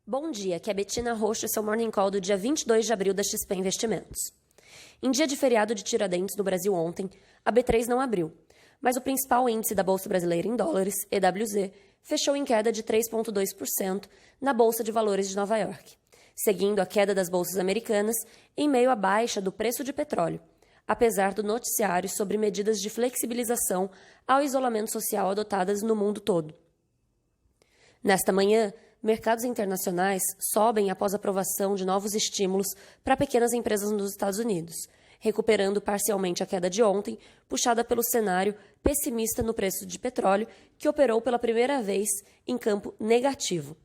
Bom dia, aqui é Betina Roxo e seu Morning Call do dia 22 de abril da XP Investimentos. Em dia de feriado de Tiradentes no Brasil ontem, a B3 não abriu, mas o principal índice da Bolsa Brasileira em dólares, EWZ, fechou em queda de 3,2% na Bolsa de Valores de Nova York, seguindo a queda das bolsas americanas em meio à baixa do preço de petróleo, apesar do noticiário sobre medidas de flexibilização ao isolamento social adotadas no mundo todo. Nesta manhã, mercados internacionais sobem após a aprovação de novos estímulos para pequenas empresas nos Estados Unidos, recuperando parcialmente a queda de ontem, puxada pelo cenário pessimista no preço de petróleo, que operou pela primeira vez em campo negativo.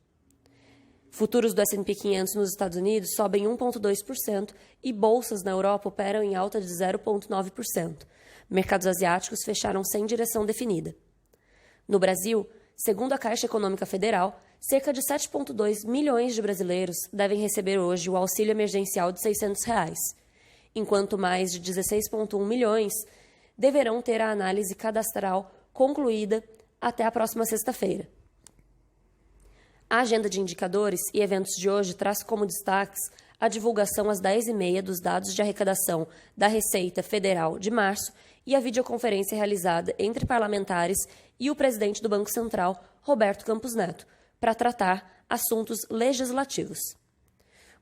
Futuros do S&P 500 nos Estados Unidos sobem 1,2% e bolsas na Europa operam em alta de 0,9%. Mercados asiáticos fecharam sem direção definida. No Brasil, segundo a Caixa Econômica Federal, cerca de 7,2 milhões de brasileiros devem receber hoje o auxílio emergencial de R$ 600, enquanto mais de 16,1 milhões deverão ter a análise cadastral concluída até a próxima sexta-feira. A agenda de indicadores e eventos de hoje traz como destaques a divulgação às 10h30 dos dados de arrecadação da Receita Federal de março e a videoconferência realizada entre parlamentares e o presidente do Banco Central, Roberto Campos Neto, para tratar assuntos legislativos.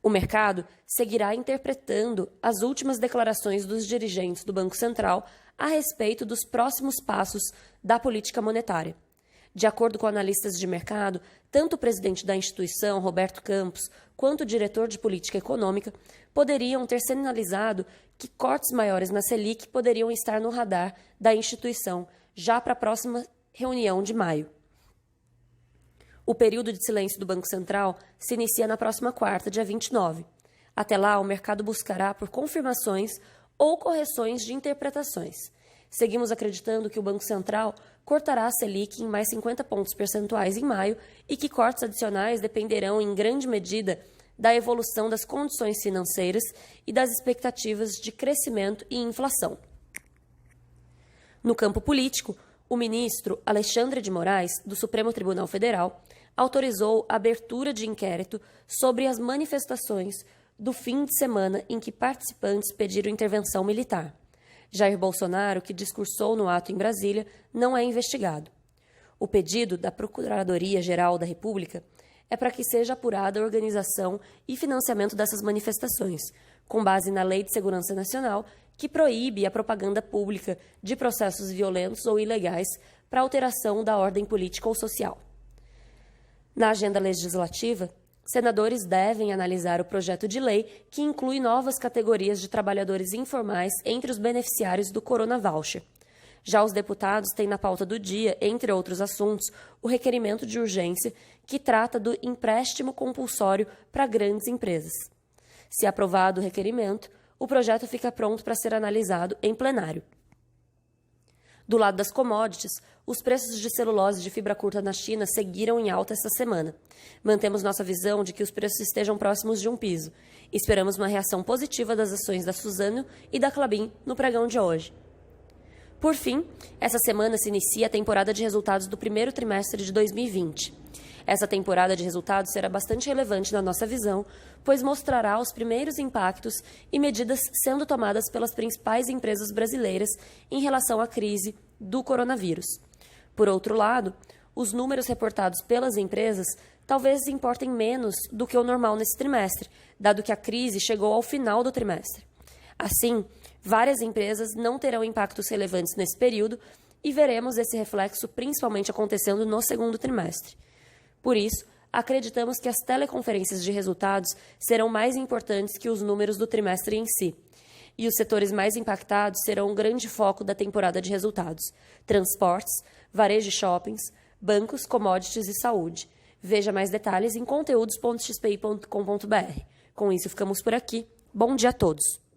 O mercado seguirá interpretando as últimas declarações dos dirigentes do Banco Central a respeito dos próximos passos da política monetária. De acordo com analistas de mercado, tanto o presidente da instituição, Roberto Campos, quanto o diretor de política econômica poderiam ter sinalizado que cortes maiores na Selic poderiam estar no radar da instituição já para a próxima reunião de maio. O período de silêncio do Banco Central se inicia na próxima quarta, dia 29. Até lá, o mercado buscará por confirmações ou correções de interpretações. Seguimos acreditando que o Banco Central cortará a Selic em mais 50 pontos percentuais em maio e que cortes adicionais dependerão, em grande medida, da evolução das condições financeiras e das expectativas de crescimento e inflação. No campo político, o ministro Alexandre de Moraes, do Supremo Tribunal Federal, autorizou a abertura de inquérito sobre as manifestações do fim de semana em que participantes pediram intervenção militar. Jair Bolsonaro, que discursou no ato em Brasília, não é investigado. O pedido da Procuradoria-Geral da República é para que seja apurada a organização e financiamento dessas manifestações, com base na Lei de Segurança Nacional, que proíbe a propaganda pública de processos violentos ou ilegais para alteração da ordem política ou social. Na agenda legislativa, senadores devem analisar o projeto de lei que inclui novas categorias de trabalhadores informais entre os beneficiários do Corona Voucher. Já os deputados têm na pauta do dia, entre outros assuntos, o requerimento de urgência que trata do empréstimo compulsório para grandes empresas. Se aprovado o requerimento, o projeto fica pronto para ser analisado em plenário. Do lado das commodities, os preços de celulose de fibra curta na China seguiram em alta esta semana. Mantemos nossa visão de que os preços estejam próximos de um piso. Esperamos uma reação positiva das ações da Suzano e da Klabin no pregão de hoje. Por fim, essa semana se inicia a temporada de resultados do primeiro trimestre de 2020. Essa temporada de resultados será bastante relevante na nossa visão, pois mostrará os primeiros impactos e medidas sendo tomadas pelas principais empresas brasileiras em relação à crise do coronavírus. Por outro lado, os números reportados pelas empresas talvez importem menos do que o normal nesse trimestre, dado que a crise chegou ao final do trimestre. Assim, várias empresas não terão impactos relevantes nesse período e veremos esse reflexo principalmente acontecendo no segundo trimestre. Por isso, acreditamos que as teleconferências de resultados serão mais importantes que os números do trimestre em si. E os setores mais impactados serão um grande foco da temporada de resultados: transportes, varejo e shoppings, bancos, commodities e saúde. Veja mais detalhes em conteúdos.xpi.com.br. Com isso, ficamos por aqui. Bom dia a todos!